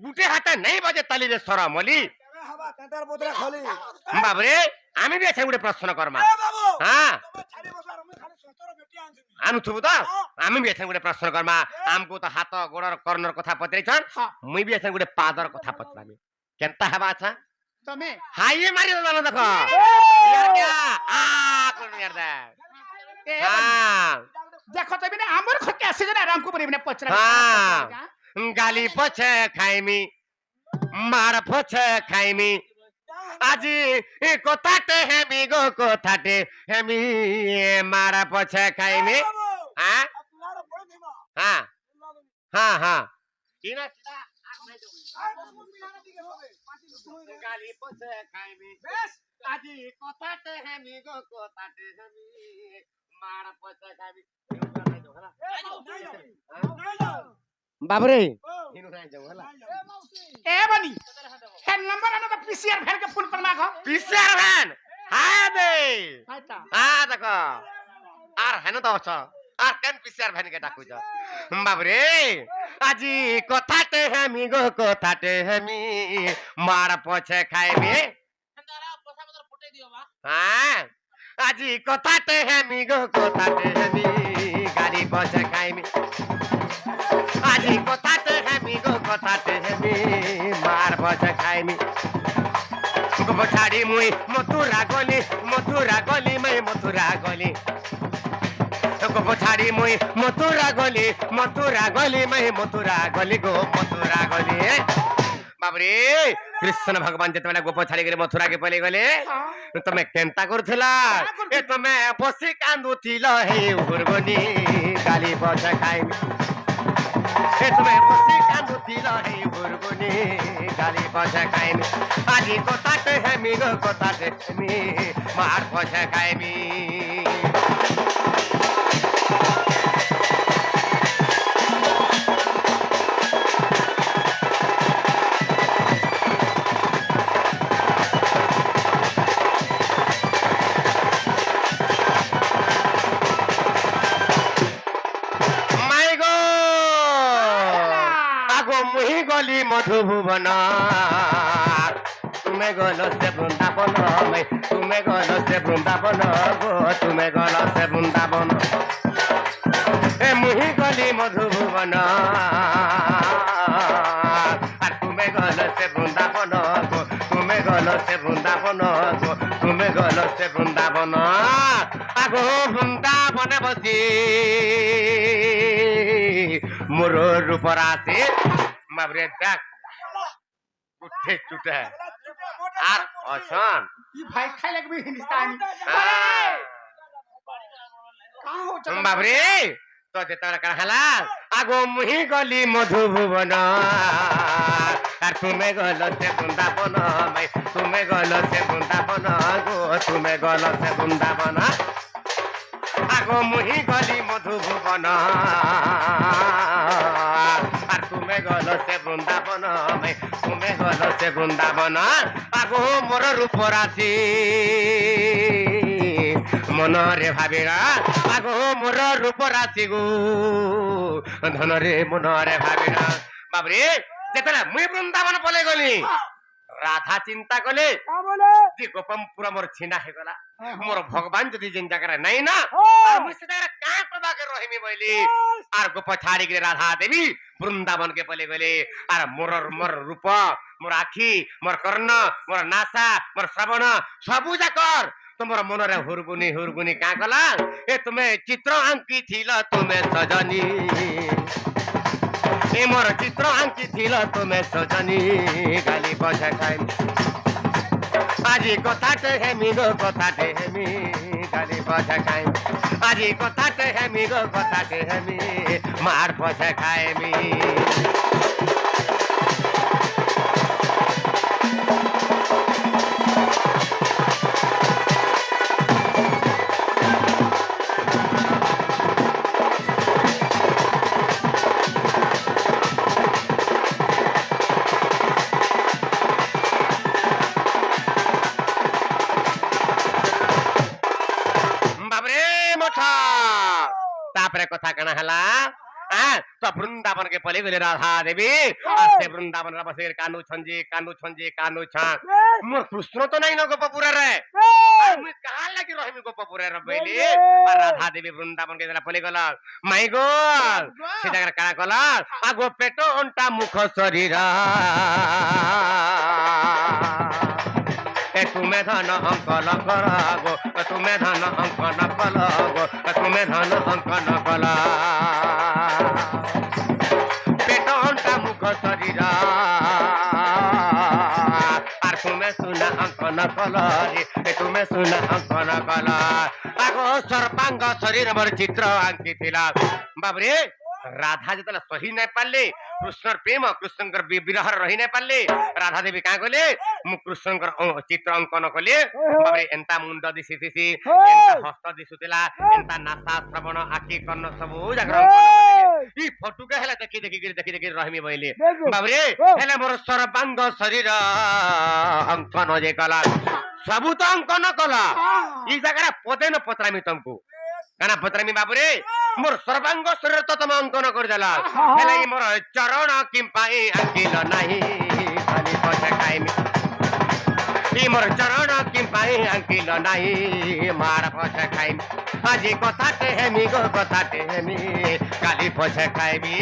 গুটে হাতে নেই বাজে তালি রে সরা মলি হবা তেতার বদলা খলি বাবরে আমি বি আছে গুটে প্রশ্ন করমা এ বাবু হ্যাঁ তুমি ছাড়ি বসলা আমি খালি সতর বেটি আনছি আমি থুবু তো আমি বি আছে গুটে প্রশ্ন করমা আমকু তো হাত গোড়র কর্ণর কথা পচারিছন মুই বি আছে গুটে পাদর কথা পচরামি কেনতা হবা আছা তুমি হাইয়ে মারি দাও দেখো ইয়ার क्या आ কোন ইয়ার দা এ হ্যাঁ দেখো তুমি না আমার খকে আসে না আরাম কো পরিবনে পচরা হ্যাঁ গালি পছে খাইমি মার পছে খাইমি আজি কথাতে হেমি গো কথাতে হেমি মারা পছে খাইমি হ্যাঁ আপনারা বই দিমা হ্যাঁ হ্যাঁ হ্যাঁ কি না গালি পছে খাইমি বেশ আজি কথাতে হেমি গো কথাতে হেমি মারা পছে খাইমি বাবরে ইনু নাই যাও হলা এ বনি ফোন নাম্বার আনো তো পিসিআর ভ্যান কে ফোন করনা গো পিসার ভ্যান হ্যাঁ দে আইতা হ্যাঁ দেখো আর হেন তো অছ আর কেন পিসার ভ্যান কে ডাকুছ বাবরে আজি কথাতে হেমি গো কথাতে হেমি মার পছে খাইবি হ্যাঁ আজি কথাতে হেমি গো কথাতে হেমি গাড়ি পছে খাইবি আজি কথাতে হেমি গো কথাতে হেমি মার পছে খাইবি ছাড়ি মুই মথুরা গলি মাই মথুরা গলি ছাড়ি মুই মথুরা গলি মাই মথুরা গলি গো মথুরা গলি বাবরে কৃষ্ণ ভগবান যেতবেলে গোপ ছাড়ি গেলে মথুরা কে পলে গলে তুমি কেনতা করছিলা এ তুমি বসি কান্দুছিল হে উর্গনি গালি পয়সা খাইবি এ তুমি বসি কান্দুছিল হে উর্গনি গালি পয়সা খাইবি আজি কথাতে হেমি গো কথাতে হেমি মার পয়সা খাইবি গলি মধুভুবন তুমি গল সে বৃন্দাবন তুমি গল সে বৃন্দাবন গো তুমি গল সে বৃন্দাবন এ মুহি গলি মধুভুবন আর তুমি গল সে বৃন্দাবন গো তুমি গল সে বৃন্দাবন গো তুমি গল সে বৃন্দাবন আগো বৃন্দাবনে বসি মোর রূপর আছে বাবরে দেখ উঠে চুটে আর অসন ই ভাই খাই লাগবে হিন্দুস্তানি का हो चल বাবরে তো যেতরা কার হালা আগো মুহি গলি মধুভুবন আর তুমি গল সে বৃন্দাবন মাই তুমি গল সে বৃন্দাবন গো তুমি গল সে বৃন্দাবন আগো মুহি গলি মধুভুবন আর তুমি গল সে বৃন্দাবন মাই তুমি গল সে বৃন্দাবন আগো মোর রূপ রাশি মনরে ভাবিরা আগো মোর রূপ রাশি গো ধনরে মনরে ভাবিরা বাবরে যেতলা মুই বৃন্দাবন পলে গলি রাধা চিন্তা কলে কা বলে যে গোপম পুরা মোর ছিনা হে গলা মোর ভগবান যদি যেন জায়গায় নাই না আর মুই সে জায়গা কা প্রভাকে রহিমি বইলি আর গোপ ছাড়ি গলে রাধা দেবী বৃন্দাবন কে পলে গলে আর মোর রূপ মোর আখি মোর কর্ণ মোর নাসা মোর শ্রবণ সবু যাকর তোমার মনরে হুরগুনি হুরগুনি কা কলা এ তুমি চিত্র আঙ্কি থিল তুমি সজনী এ মোর চিত্র আঙ্কি থিল তুমি সজনী গালি পয়সা খাই আজি কথাতে হেমি গো কথাতে হেমি গালি পয়সা খাই আজি কথাতে হেমি গো কথাতে হেমি মার পয়সা খাইমি ତାପରେ କଥା କାଣା ହେଲା ତ वृंदावन के पले गले राधा देवी और से वृंदावन रा बसे कानू छंजी कानू छान मोर कृष्ण तो नहीं न गोपपुरा रे मुई कहां लगी रहमी गोपपुरा रे बैली और राधा देवी वृंदावन के पले गला माई गो से जगह का कला आगो पेटो अंटा मुख शरीर तुम्हें धन अंकन करागो तुम्हें धन अंकन कलागो तुम्हें धन अंकन कला पेट अंटा मुख शरीर और तुम्हें सुना अंकन कला तुम्हें सुना अंकन कला आगो सर्पांग शरीर मोर चित्र आंकी थिला बाबरे राधा जतला सही नहीं पाले कृष्णर प्रेम कृष्णकर विरह रही नहीं पाले राधा देवी क्या कले मु कृष्णकर चित्र अंकन कले बाबरे एंता मुंड दिसिथिसी एंता हस्त दिसुतिला एंता नासा श्रवण आखि कर्ण सब जागर अंकन कले ई फोटो के हला देखि रहमी बइले बाबरे हेले मोर सर्वांग शरीर अंकन जे कला सब तो अंकन कला ई जगह पदे न पत्रामी तुमको काना पत्रामी बाबरे मोर सर्वांग शरीर तो तुम अंकन कर देला हेले ई मोर चरण किंपाई अंकिल नाही खाली पछे खाइमी ई मोर चरण किंपाई अंकिल नाही मार पछे खाइमी आजी कथाटे हेमी गो कथाटे हेमी काली पछे खाइमी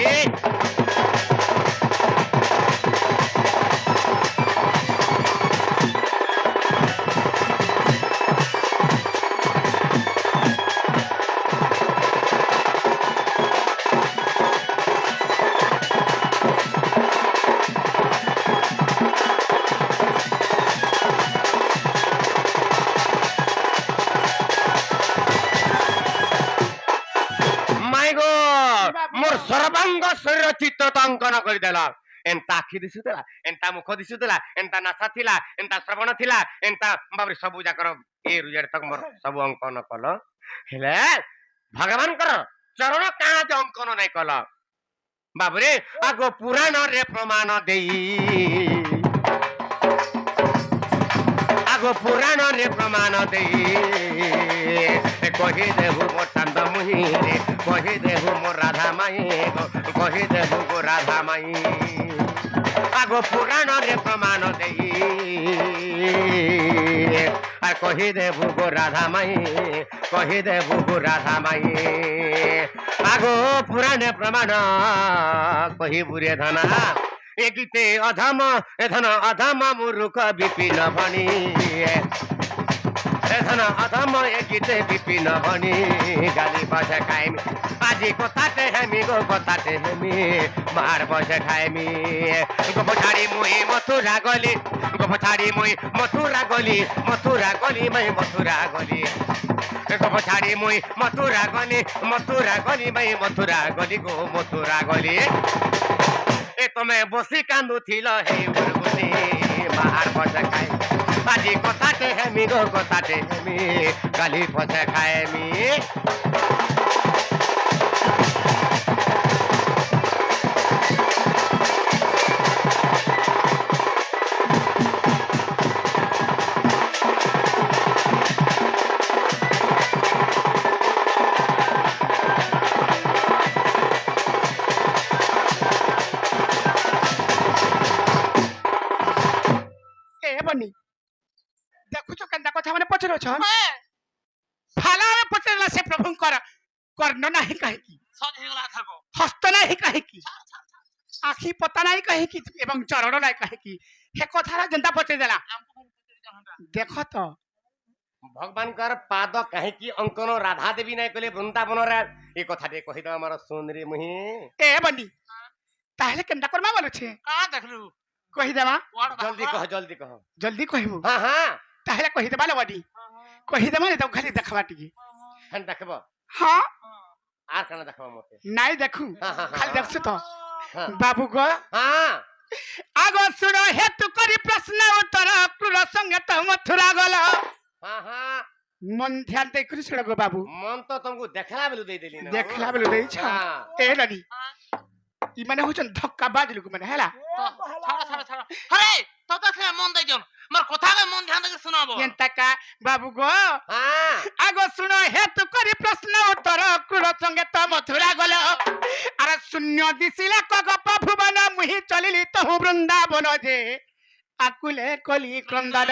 मोर सर्वांग शरीर चित्र तो अंकन कर देला एंता आखि दिसुतला एंता मुख दिसुतला एंता नासा थिला एंता श्रवण थिला एंता बाबरे सब जाकर ए रुजर तक मोर सब अंकन कल हेले भगवान कर चरण कहाँ जो अंकन नहीं कल बाबरे आगो पुराण रे प्रमाण देई आगो पुराण रे प्रमाण देई कही देहु मोर चंद मुही रे कही देहु मोर राधा माई कही देहु गो राधा माई आगो पुराण रे प्रमाण देई आ कही देहु गो राधा माई कही देहु गो राधा माई आगो पुराण प्रमाण कही बुरे धना ए गीते अधम ए धन अधम मुरुख विपिन भणी धन अधम ए गीते विपिन भणी गाली बसे खाइमी आजी कथाटे हेमी गो कथाटे हेमी मार बसे खाइमी गो छाड़ी मुई मथुरा गली गो छाड़ी मुई मथुरा गली मैं मथुरा गली गो छाड़ी मुई मथुरा गली मैं मथुरा गली गो मथुरा गली ए तुम्हें बसी कांदू थिल हे उर्गुनी मार बसे खाइ आजी कथाटे हेमी गो कथाटे हेमी गाली बसे खाइमी देखु केन्ता कथा माने पचरो छ फाला में पचरला से प्रभु कर कर्ण नाही कहे की सज हेगला थाको हस्त नाही कहे की आखी पता नाही कहे की एवं चरण नाही कहे की हे कथा जनता पचर देला देखो तो भगवान कर पाद कहे की अंकन राधा देवी नहीं कले वृंदावन रे ए कथा दे कहि द हमर सुंदरी मुही ए बंडी ताहले केन्ता करमा बोले छे का देखलु कहि देवा जल्दी कह जल्दी कहबो हां हां ताहले कहि देबा ले बंडी कहि देबा ने तो खाली देखबा टिकी हन देखबो हां आर कना देखबो मते नहीं देखू खाली देखछ तो बाबू गो हां आगो सुनो हेतु करी प्रश्न उत्तर क्रूर संगे तो मथुरा गला हां हां मन ध्यान दे करी सुनो गो बाबू मन तो तुमको देखला बेलु दे देली ना देखला बेलु दे छ ए लडी ई माने होचन धक्का बाजलु को माने हैला छाड़ा छाड़ा छाड़ा अरे সদা সে মন দেজন মোর কথাকে মন ধ্যান দিয়ে শোনাবো এন্তাকা বাবু গো হ্যাঁ আগো শুনো হেতু করি প্রশ্ন উত্তর কুল সঙ্গে তো মথুরা গল আর শূন্য দিছিলে কগপ ভুবন মুহি চলিলি তহু বৃন্দাবন যে আকুলে কলি ক্রন্দন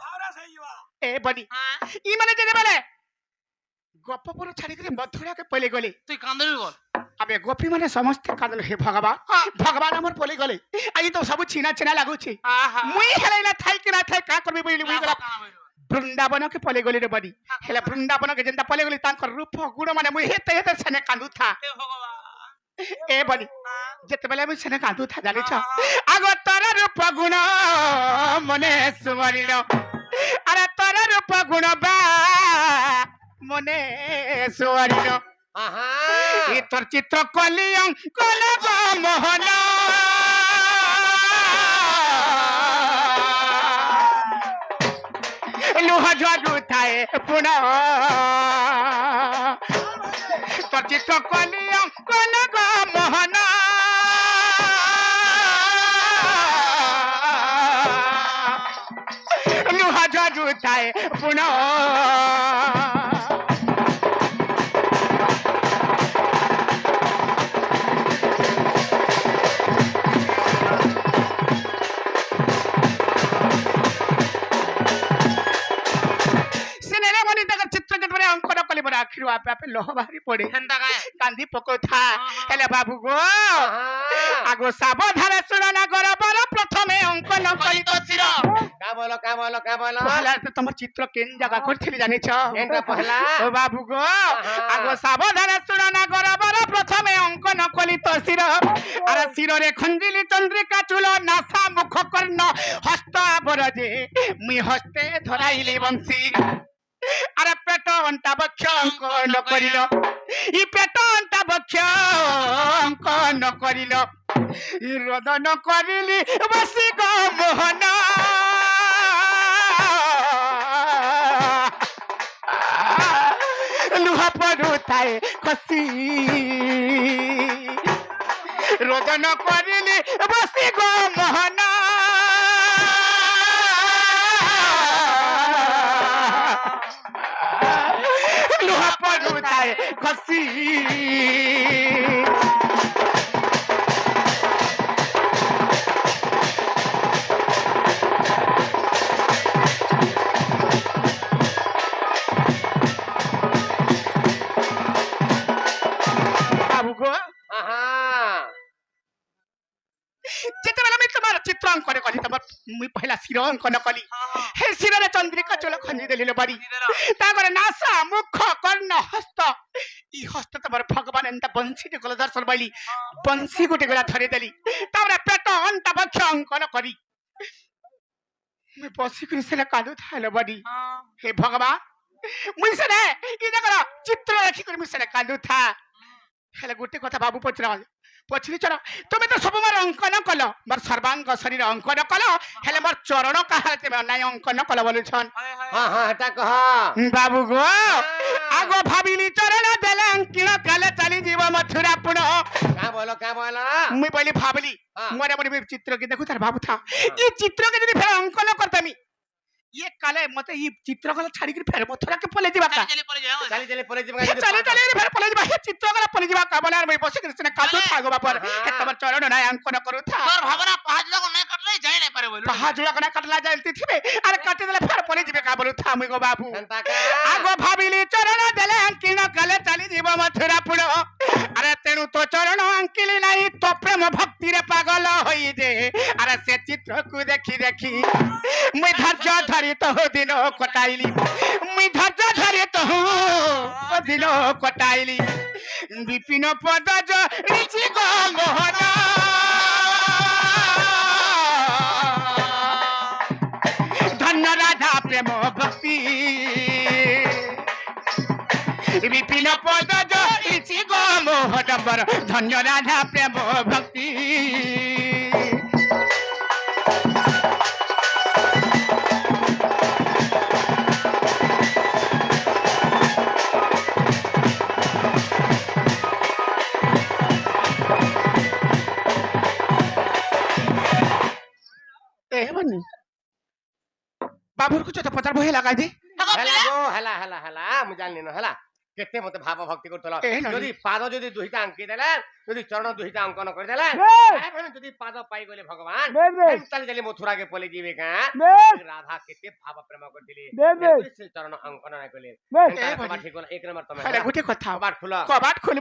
ভাওরা সেই যা এ বডি হ্যাঁ ই মানে যে বলে গপপুর ছাড়ি করে মথুরাকে পলে গলে তুই কান্দবি বল আবে গোপী মানে সমস্ত কাঁদল হে ভগবান ভগবান আমার পলে গলে আজ তো সব ছিনা ছিনা লাগুছি আহা মুই হেলে না থাই কি না থাই কা করবি বলি মুই গলা বৃন্দাবনকে পলে গলি রে বডি হেলে বৃন্দাবনকে যেন্তা পলে গলি তাঙ্কর রূপ গুণ মানে মুই হেতে হেতে সেনে কান্দু থা হে ভগবান এ বডি যেতেবেলে মুই সেনে কান্দু থা জানিছ আগ তোর রূপ গুণ মনে সুমরিল আরে তোর রূপ গুণ বা মনে সুমরিল আহা ই তোর চিত্র কলি অঙ্কন গো মোহন লুহ ঝড়ু থায় পুন তোর চিত্র কলি অঙ্কন গো মোহন লুহ ঝড়ু থায় পুন সিনেমা মনি তার চিত্র যেতবে অঙ্কন কলি বড় আখির আপে আপে লোহ বাহারি পড়ে হেনটা গায় কান্দি পকৌথা হেলে বাবু গো আহা আগো সাবধানে শুনা গর বর প্রথমে অঙ্কন কলি তো শির কা বলো পহলা তো তোমার চিত্র কেন জায়গা করছিলি জানিছ কেনটা পহলা? ও বাবু গো আগো সাবধানে শুনা গর বর প্রথমে অঙ্কন কলি তো শির আর শিররে খঞ্জিলি চন্দ্রিকা চুল নাসা মুখ কর্ণ হস্ত আবরজে মুই হস্তে ধরাইলি বংশী আরে পেট অন্টা বক্ষ অঙ্কন করিল ই পেট অন্টা বক্ষ অঙ্কন করিল ই রদন করিলি বসি গো মোহন লুহা পড়ুথায় খসি রোদন করিলি বসি গো মোহন লুহা পড়ুথায় খসি বাবু গো আহা যেତେବେଳେ আমি তোমার চিত্র অঙ্কন কলি তোমার মুই পহলা শির অঙ্কন কলি হে শিরে চন্দ্রিকা চোল খঞ্জি দেলি বাড়ি তারপরে নাসা মুখ কর্ণ হস্ত ই হস্ত তোমার ভগবান এন্তা বংশী গলা দর্শন বাইলি বংশী গোটে গলা ধরে দেলি তারপরে পেট অন্টা বক্ষ অঙ্কন করি মুই বসি করে সেটা কাঁদু থাইল বাড়ি হে ভগবান মুই সেনে ই দেখো চিত্র রাখি করে মুই সেটা কাঁদু থা হেলে গোটে কথা বাবু পছরি চল তুমি তো সব মোর অঙ্কন কল মোর সর্বাঙ্গ শরীর অঙ্কন কল হেলে মোর চরণ কাহার তেমে নাই অঙ্কন কল বলুছন হ্যাঁ এটা কহ বাবু গো আগো ভাবিলি চরণ দেলে অঙ্কিন কালে চালি জীব মথুরা পুন কা বলো মুই বলি ভাবলি হ্যাঁ। মনে মনে চিত্র কে দেখু তার বাবু থা এই চিত্রকে যদি ফের অঙ্কন করতামি ইয়ে কালে মতে এই চিত্রকলা ছাড়ি করে ফের মথুরাকে পলে দিবা কা চলে পড়ে যাও চালি চালি পরে যাবে চলে চলে ফের পলে দিবা হে চিত্রকলা পলে দিবা কা বলে আর মই বসে কৃষ্ণ কাদু থাগো বাপর হে তোমার চরণ নাই অঙ্কন করু থা তোর ভাবনা পাঁচ লাখ না কাটলে যাই না পারে বল পাহা জোড়া কোনা কাটলা যাইতে থিবে আর কাটে দিলে ফের পলে দিবে কা বলু থা মই গো বাবু কেনটা কা আগো ভাবিলি চরণ দেলে অঙ্কিন কালে চালি জীব মথুরা পুর আরে তেণু তো চরণ অঙ্কিলি নাই তো প্রেম ভক্তিরে পাগল হই যে আরে সে চিত্রকু দেখি দেখি মুই ধৈর্য ধরি তো দিন কটাইলি মুই ধৈর্য ধরি তো দিন কটাইলি বিপিন পদ রিচি গো মোহন ধন্য রাধা প্রেম ভক্তি বিপিন পদ রিচি গো মোহন ধন্য রাধা প্রেম ভক্তি এ ହେବନି ବାବୁରକୁ ଚୋଟ ପଚାର ବହି ଲଗାଇ ଦେ ହେଲା ଗୋ ହେଲା ହେଲା ହେଲା ମୁଁ ଜାଣିନି ନା ହେଲା କେତେ ମତେ ଭାବ ଭକ୍ତି କରୁଥିଲ ଏ ନନି। ଯଦି ପାଦ ଯଦି ଦୁଇଟା ଆଙ୍କି ଦେଲା ଯଦି ଚରଣ ଦୁଇଟା ଅଙ୍କନ କରିଦେଲା ଯଦି ପାଦ ପାଇଗଲେ ଭଗବାନ ଚାଲି ଚାଲି ମଥୁରାକେ ପଳେଇ ଯିବେ କାଁ ରାଧା କେତେ ଭାବ ପ୍ରେମ କରିଥିଲି ସେ ଚରଣ ଅଙ୍କନ ନାଇଁ କଲେ ଏ କବାଟ ଠିକ ଏକ ନମ୍ବର ତମେ ହେଲେ ଗୋଟେ କଥା କବାଟ ଖୋଲ କବାଟ ଖୋଲି